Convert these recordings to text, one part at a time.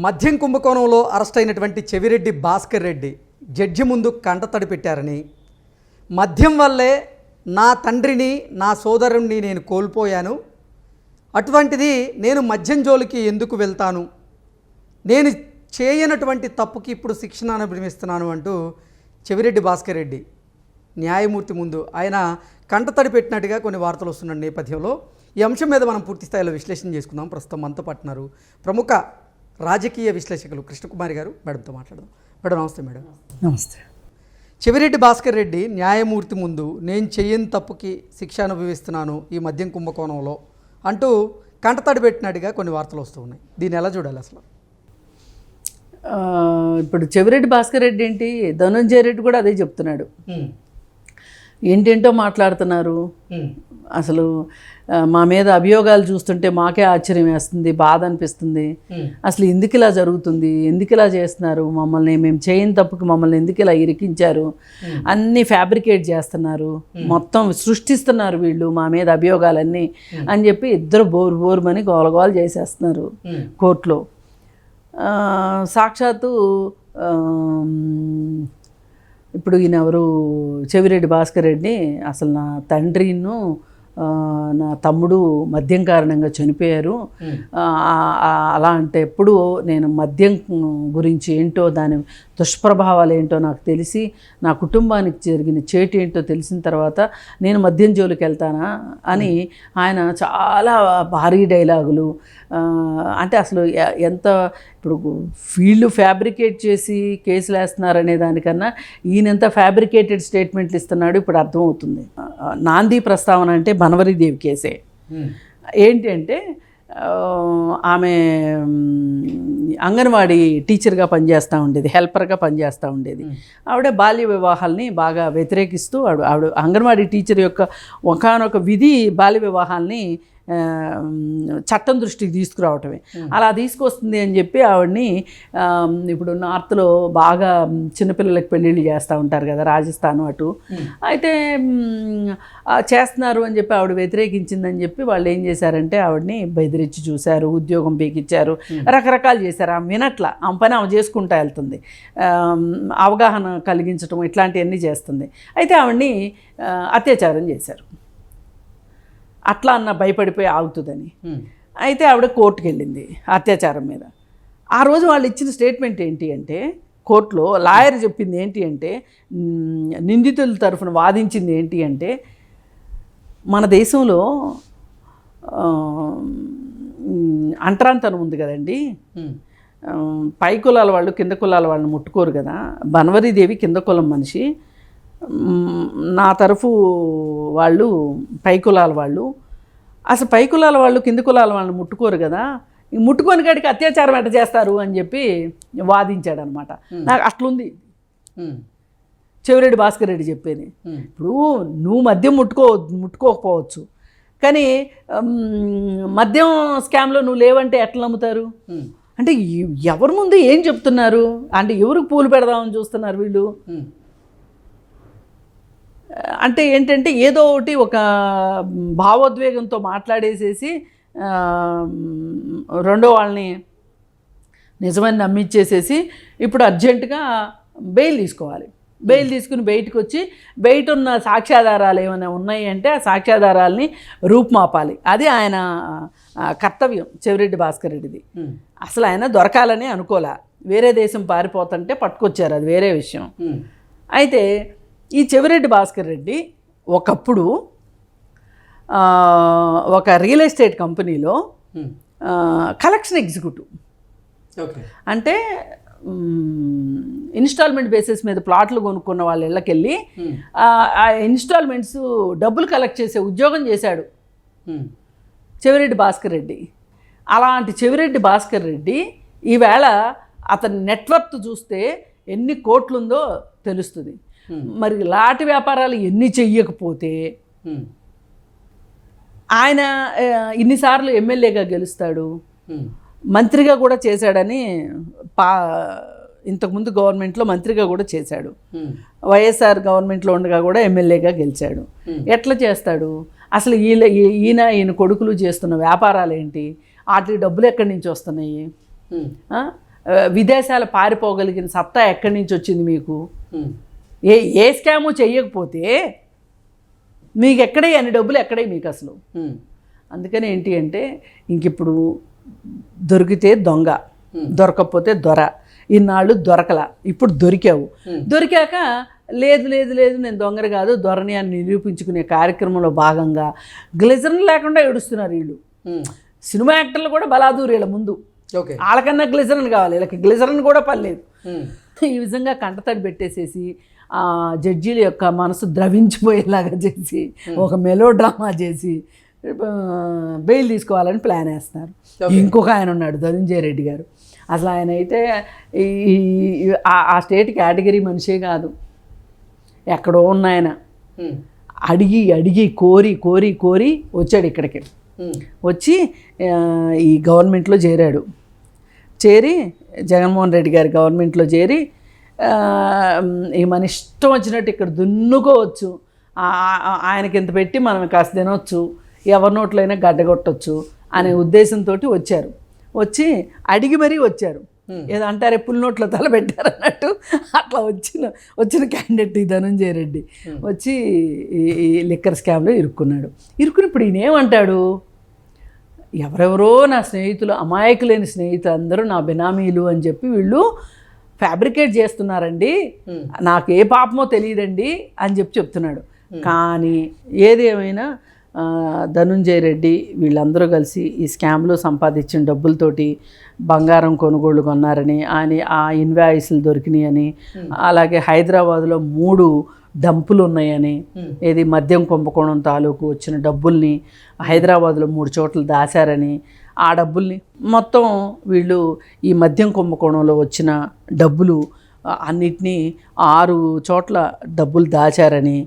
మద్యం కుంభకోణంలో అరెస్ట్ అయినటువంటి చెవిరెడ్డి భాస్కర్ రెడ్డి జడ్జి ముందు కంటతడి పెట్టారని, మద్యం వల్లే నా తండ్రిని నా సోదరుణ్ణి నేను కోల్పోయాను, అటువంటిది నేను మద్యం జోలికి ఎందుకు వెళ్తాను, నేను చేయనటువంటి తప్పుకి ఇప్పుడు శిక్షణ అనుభవిస్తున్నాను అంటూ చెవిరెడ్డి భాస్కర్ రెడ్డి న్యాయమూర్తి ముందు ఆయన కంటతడి పెట్టినట్టుగా కొన్ని వార్తలు వస్తున్న నేపథ్యంలో ఈ అంశం మీద మనం పూర్తి స్థాయిలో విశ్లేషణ చేసుకుందాం. ప్రస్తుతం మనతో పాటున్నారు ప్రముఖ రాజకీయ విశ్లేషకులు కృష్ణకుమారి గారు. మేడంతో మాట్లాడదాం. మేడం నమస్తే. మేడం నమస్తే. చెవిరెడ్డి భాస్కర్ రెడ్డి న్యాయమూర్తి ముందు నేను చేయని తప్పుకి శిక్ష అనుభవిస్తున్నాను ఈ మద్యం కుంభకోణంలో అంటూ కంటతడి పెట్టినట్టుగా కొన్ని వార్తలు వస్తూ ఉన్నాయి. దీన్ని ఎలా చూడాలి అసలు? ఇప్పుడు చెవిరెడ్డి భాస్కర్ రెడ్డి ఏంటి, ధనంజయ రెడ్డి కూడా అదే చెప్తున్నాడు. ఏంటేంటో మాట్లాడుతున్నారు. అసలు మా మీద అభియోగాలు చూస్తుంటే మాకే ఆశ్చర్యం వేస్తుంది, బాధ అనిపిస్తుంది. అసలు ఎందుకు ఇలా జరుగుతుంది, ఎందుకు ఇలా చేస్తున్నారు, మమ్మల్ని మేము చేయని తప్పుకి మమ్మల్ని ఎందుకు ఇలా ఇరికించారు, అన్నీ ఫ్యాబ్రికేట్ చేస్తున్నారు, మొత్తం సృష్టిస్తున్నారు వీళ్ళు మా మీద అభియోగాలన్నీ అని చెప్పి ఇద్దరు బోరుమని గోలగోలు చేసేస్తున్నారు కోర్టులో. సాక్షాత్తు ఇప్పుడు ఈయన ఎవరు, చెవిరెడ్డి భాస్కర్ రెడ్డి అసలు నా తండ్రిను నా తమ్ముడు మద్యం కారణంగా చనిపోయారు, అలా అంటే ఎప్పుడు నేను మద్యం గురించి ఏంటో దాని దుష్ప్రభావాలు ఏంటో నాకు తెలిసి నా కుటుంబానికి జరిగిన చేటు ఏంటో తెలిసిన తర్వాత నేను మద్యం జోలికి వెళ్తానా అని ఆయన చాలా భారీ డైలాగులు, అంటే అసలు ఎంత ఇప్పుడు వీళ్ళు ఫ్యాబ్రికేట్ చేసి కేసులు వేస్తున్నారనే దానికన్నా ఈయనంత ఫ్యాబ్రికేటెడ్ స్టేట్మెంట్లు ఇస్తున్నాడు ఇప్పుడు అర్థమవుతుంది. నాంది ప్రస్తావన అంటే బనవరీదేవి కేసే. ఏంటి అంటే ఆమె అంగన్వాడీ టీచర్గా పనిచేస్తూ ఉండేది, హెల్పర్గా పనిచేస్తూ ఉండేది. ఆవిడ బాల్య వివాహాలని బాగా వ్యతిరేకిస్తూ ఆవిడ అంగన్వాడీ టీచర్ యొక్క ఒకానొక విధి బాల్య వివాహాలని చట్టం దృష్టికి తీసుకురావటమే. అలా తీసుకొస్తుంది అని చెప్పి ఆవిడని ఇప్పుడు నార్త్లో బాగా చిన్నపిల్లలకి పెళ్ళిళ్ళు చేస్తూ ఉంటారు కదా, రాజస్థాన్ అటు. అయితే చేస్తున్నారు అని చెప్పి ఆవిడ వ్యతిరేకించిందని చెప్పి వాళ్ళు ఏం చేశారంటే ఆవిడని బెదిరించి చూశారు, ఉద్యోగం పీకిచ్చారు, రకరకాలు చేశారు. ఆమె వినట్లా, ఆమె పని ఆమె చేసుకుంటూ వెళ్తుంది, అవగాహన కలిగించడం ఇట్లాంటివన్నీ చేస్తుంది. అయితే ఆవిడని అత్యాచారం చేశారు. అట్లా అన్న భయపడిపోయి ఆగుతుందని. అయితే ఆవిడ కోర్టుకు వెళ్ళింది అత్యాచారం మీద. ఆ రోజు వాళ్ళు ఇచ్చిన స్టేట్మెంట్ ఏంటి అంటే, కోర్టులో లాయర్ చెప్పింది ఏంటి అంటే, నిందితుల తరఫున వాదించింది ఏంటి అంటే, మన దేశంలో అంటరాంతనం ఉంది కదండి, పై కులాల వాళ్ళు కింద కులాల వాళ్ళని ముట్టుకోరు కదా, బనవరీదేవి కింద కులం మనిషి, నా తరఫు వాళ్ళు పై కులాల వాళ్ళు, అసలు పై కులాల వాళ్ళు కింద కులాల వాళ్ళని ముట్టుకోరు కదా, ముట్టుకొని కాడికి అత్యాచారం ఎట్ట చేస్తారు అని చెప్పి వాదించాడనమాట. నాకు అట్లుంది చెవిరెడ్డి భాస్కర్ రెడ్డి చెప్పేది. ఇప్పుడు నువ్వు మద్యం ముట్టుకోకపోవచ్చు, కానీ మద్యం స్కామ్లో నువ్వు లేవంటే ఎట్లా నమ్ముతారు? అంటే ఎవరి ముందు ఏం చెప్తున్నారు అంటే, ఎవరికి పూలు పెడదామని చూస్తున్నారు వీళ్ళు? అంటే ఏంటంటే ఏదో ఒకటి ఒక భావోద్వేగంతో మాట్లాడేసేసి రెండో వాళ్ళని నిజమని నమ్మించేసేసి ఇప్పుడు అర్జెంటుగా బెయిల్ తీసుకోవాలి. బెయిల్ తీసుకుని బయటకు వచ్చి బయట ఉన్న సాక్ష్యాధారాలు ఏమైనా ఉన్నాయి అంటే ఆ సాక్ష్యాధారాలని రూపుమాపాలి. అది ఆయన కర్తవ్యం చెవిరెడ్డి భాస్కర్ రెడ్డిది. అసలు ఆయన దొరకాలని అనుకోలే, వేరే దేశం పారిపోతుంటే పట్టుకొచ్చారు, అది వేరే విషయం. అయితే ఈ చెవిరెడ్డి భాస్కర్ రెడ్డి ఒకప్పుడు ఒక రియల్ ఎస్టేట్ కంపెనీలో కలెక్షన్ ఎగ్జిక్యూటివ్, అంటే ఇన్స్టాల్మెంట్ బేసిస్ మీద ప్లాట్లు కొనుక్కున్న వాళ్ళ ఇళ్ళకి వెళ్ళి ఆ ఇన్స్టాల్మెంట్స్ డబ్బులు కలెక్ట్ చేసే ఉద్యోగం చేశాడు చెవిరెడ్డి భాస్కర్ రెడ్డి. అలాంటి చెవిరెడ్డి భాస్కర్ రెడ్డి ఈవేళ అతని నెట్వర్క్ చూస్తే ఎన్ని కోట్లుందో తెలుస్తుంది. మరి లాటి వ్యాపారాలు ఎన్ని చెయ్యకపోతే ఆయన ఇన్నిసార్లు ఎమ్మెల్యేగా గెలుస్తాడు, మంత్రిగా కూడా చేశాడని ఇంతకుముందు గవర్నమెంట్లో మంత్రిగా కూడా చేశాడు, వైఎస్ఆర్ గవర్నమెంట్లో ఉండగా కూడా ఎమ్మెల్యేగా గెలిచాడు. ఎట్లా చేస్తాడు? అసలు ఈయన కొడుకులు చేస్తున్న వ్యాపారాలు ఏంటి, వాటి డబ్బులు ఎక్కడి నుంచి వస్తున్నాయి? విదేశాలు పారిపోగలిగిన సత్తా ఎక్కడి నుంచి వచ్చింది మీకు? ఏ స్కాము చెయ్యకపోతే మీకు ఎక్కడే అన్ని డబ్బులు ఎక్కడే మీకు అసలు? అందుకని ఏంటి అంటే ఇంకిప్పుడు దొరికితే దొంగ, దొరకకపోతే దొర. ఇన్నాళ్ళు దొరకల, ఇప్పుడు దొరికావు. దొరికాక లేదు లేదు లేదు నేను దొంగని కాదు దొరని అని నిరూపించుకునే కార్యక్రమంలో భాగంగా గ్లిజరన్ లేకుండా ఏడుస్తున్నారు వీళ్ళు. సినిమా యాక్టర్లు కూడా బలాదూరు వీళ్ళ ముందు. వాళ్ళకన్నా గ్లిజరన్ కావాలి, వీళ్ళకి గ్లిజరన్ కూడా పర్లేదు. ఈ విధంగా కంటతడి పెట్టేసేసి ఆ జడ్జీల యొక్క మనసు ద్రవించిపోయేలాగా చేసి ఒక మెలో డ్రామా చేసి బెయిల్ తీసుకోవాలని ప్లాన్ వేస్తున్నారు. ఇంకొక ఆయన ఉన్నాడు ధనుంజయ రెడ్డి గారు. అసలు ఆయన అయితే ఆ స్టేట్ కేటగిరీ మనిషే కాదు, ఎక్కడో ఉన్నాయన. అడిగి అడిగి కోరి కోరి కోరి వచ్చాడు ఇక్కడికి. వచ్చి ఈ గవర్నమెంట్లో చేరాడు. చేరి జగన్మోహన్ రెడ్డి గారి గవర్నమెంట్లో చేరి మన ఇష్టం వచ్చినట్టు ఇక్కడ దున్నుకోవచ్చు, ఆయనకి ఇంత పెట్టి మనం కాస్త తినొచ్చు, ఎవరి నోట్లైనా గడ్డగొట్టచ్చు అనే ఉద్దేశంతో వచ్చారు. వచ్చి అడిగి మరీ వచ్చారు. ఏదో అంటారే పుల్ నోట్లో తలబెట్టారు అన్నట్టు అట్లా వచ్చిన క్యాండిడేట్ ఈ ధనుంజయ రెడ్డి వచ్చి ఈ లిక్కర్ స్కామ్లో ఇరుక్కున్నాడు. ఇరుక్కుని ఇప్పుడు ఈయన ఏమంటాడు, ఎవరెవరో నా స్నేహితులు, అమాయకులేని స్నేహితులు అందరూ నా బినామీలు అని చెప్పి వీళ్ళు ఫ్యాబ్రికేట్ చేస్తున్నారండి, నాకు ఏ పాపమో తెలియదండి అని చెప్తున్నాడు. కానీ ఏదేమైనా ధనుంజయ రెడ్డి వీళ్ళందరూ కలిసి ఈ స్కామ్లో సంపాదించిన డబ్బులతోటి బంగారం కొనుగోళ్ళు కొన్నారని, ఆ ఇన్వాయిస్లు దొరికినాయని, అలాగే హైదరాబాద్లో 3 డంపులు ఉన్నాయని, ఏది మద్యం కుంభకోణం తాలూకు వచ్చిన డబ్బుల్ని హైదరాబాద్లో 3 చోట్ల దాశారని, ఆ డబ్బుల్ని మొత్తం వీళ్ళు ఈ మద్యం కుంభకోణంలో వచ్చిన డబ్బులు అన్నిటినీ 6 చోట్ల డబ్బులు దాచారని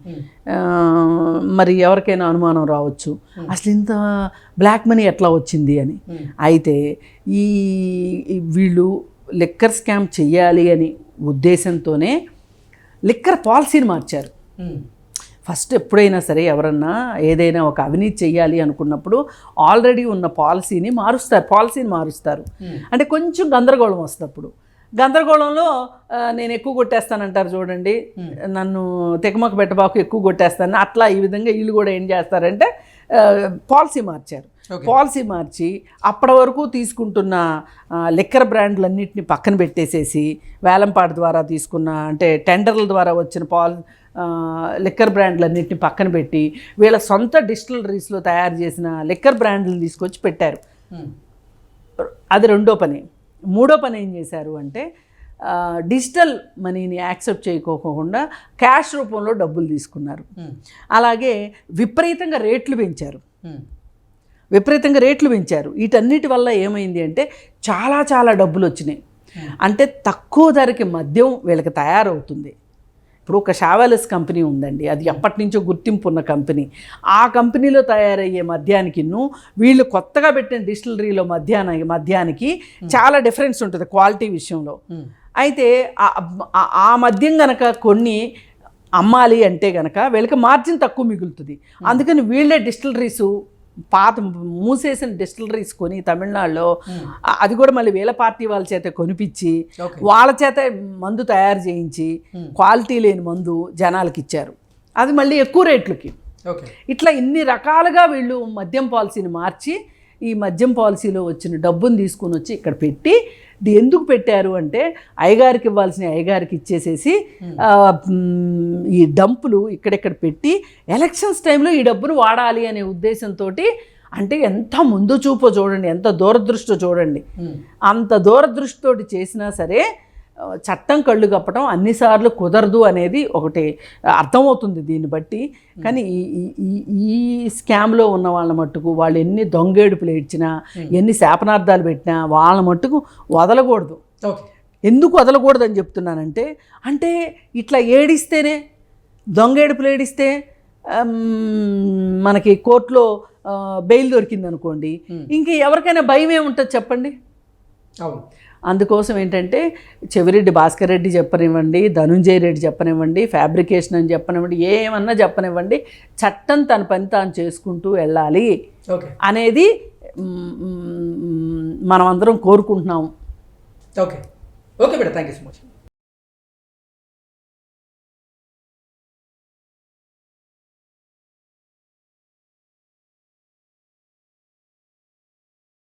మరి ఎవరికైనా అనుమానం రావచ్చు, అసలు ఇంత బ్లాక్ మనీ ఎట్లా వచ్చింది అని. అయితే ఈ వీళ్ళు లిక్కర్ స్కామ్ చెయ్యాలి అని ఉద్దేశంతోనే లిక్కర్ పాలసీని మార్చారు. ఫస్ట్ ఎప్పుడైనా సరే ఎవరన్నా ఏదైనా ఒక అవినీతి చెయ్యాలి అనుకున్నప్పుడు ఆల్రెడీ ఉన్న పాలసీని మారుస్తారు. అంటే కొంచెం గందరగోళం వస్తుంది. అప్పుడు గందరగోళంలో నేను ఎక్కువ కొట్టేస్తానంటారు చూడండి, నన్ను తెకమక పెట్టబాకు ఎక్కువ కొట్టేస్తాను అట్లా. ఈ విధంగా వీళ్ళు కూడా ఏం చేస్తారంటే పాలసీ మార్చారు. పాలసీ మార్చి అప్పటి వరకు తీసుకుంటున్న లిక్కర్ బ్రాండ్లన్నింటినీ పక్కన పెట్టేసేసి వేలంపాట ద్వారా తీసుకున్న అంటే టెండర్ల ద్వారా వచ్చిన లిక్కర్ బ్రాండ్లన్నింటినీ పక్కన పెట్టి వీళ్ళ సొంత డిస్టిలరీస్లో తయారు చేసిన లిక్కర్ బ్రాండ్లను తీసుకొచ్చి పెట్టారు. అది రెండో పని. మూడో పని ఏం చేశారు అంటే డిజిటల్ మనీని యాక్సెప్ట్ చేయకోకుండా క్యాష్ రూపంలో డబ్బులు తీసుకున్నారు. అలాగే విపరీతంగా రేట్లు పెంచారు. వీటన్నిటి వల్ల ఏమైంది అంటే చాలా డబ్బులు వచ్చినాయి. అంటే తక్కువ ధరకి మద్యం వీళ్ళకి తయారవుతుంది. ఇప్పుడు ఒక షావెలస్ కంపెనీ ఉందండి, అది ఎప్పటి నుంచో గుర్తింపు ఉన్న కంపెనీ. ఆ కంపెనీలో తయారయ్యే మద్యానికి వీళ్ళు కొత్తగా పెట్టిన డిస్టిలరీలో మద్యానికి చాలా డిఫరెన్స్ ఉంటుంది క్వాలిటీ విషయంలో. అయితే ఆ మద్యం గనక కొన్ని అమ్మాలి అంటే గనక వీళ్ళకి మార్జిన్ తక్కువ మిగులుతుంది. అందుకని వీళ్ళే డిస్టిలరీస్ పాత మూసేసిన డిస్టిలరీస్ కొని తమిళనాడులో అది కూడా మళ్ళీ వీళ్ళ పార్టీ వాళ్ళ చేత కొనిపించి వాళ్ళ చేత మందు తయారు చేయించి క్వాలిటీ లేని మందు జనాలకి ఇచ్చారు, అది మళ్ళీ ఎక్కువ రేట్లకి. ఇట్లా ఇన్ని రకాలుగా వీళ్ళు మద్యం పాలసీని మార్చి ఈ మద్యం పాలసీలో వచ్చిన డబ్బును తీసుకుని వచ్చి ఇక్కడ పెట్టి ఎందుకు పెట్టారు అంటే అయ్యగారికి ఇవ్వాల్సిన అయ్యగారికి ఇచ్చేసేసి ఈ డంపులు ఇక్కడెక్కడ పెట్టి ఎలక్షన్స్ టైంలో ఈ డబ్బును వాడాలి అనే ఉద్దేశంతో. అంటే ఎంత ముందు చూపో చూడండి, ఎంత దూరదృష్టో చూడండి. అంత దూరదృష్టితోటి చేసినా సరే చట్టం కళ్ళు కప్పటం అన్నిసార్లు కుదరదు అనేది ఒకటి అర్థమవుతుంది దీన్ని బట్టి. కానీ ఈ స్కామ్లో ఉన్న వాళ్ళ మట్టుకు వాళ్ళు ఎన్ని దొంగేడుపులు ఏడ్చినా ఎన్ని శాపనార్థాలు పెట్టినా వాళ్ళ మట్టుకు వదలకూడదు. ఎందుకు వదలకూడదు అని చెప్తున్నానంటే, అంటే ఇట్లా ఏడిస్తేనే దొంగేడుపులు ఏడిస్తే మనకి కోర్టులో బెయిల్ దొరికింది అనుకోండి, ఇంక ఎవరికైనా భయం ఏముంటుంది చెప్పండి. అందుకోసం ఏంటంటే చెవిరెడ్డి భాస్కర్ రెడ్డి చెప్పనివ్వండి, ధనుంజయ రెడ్డి చెప్పనివ్వండి, ఫ్యాబ్రికేషన్ అని చెప్పనివ్వండి, ఏమన్నా చెప్పనివ్వండి, చట్టం తన పని తాను చేసుకుంటూ వెళ్ళాలి అనేది మనమందరం కోరుకుంటున్నాము. Okay okay madam, thank you so much.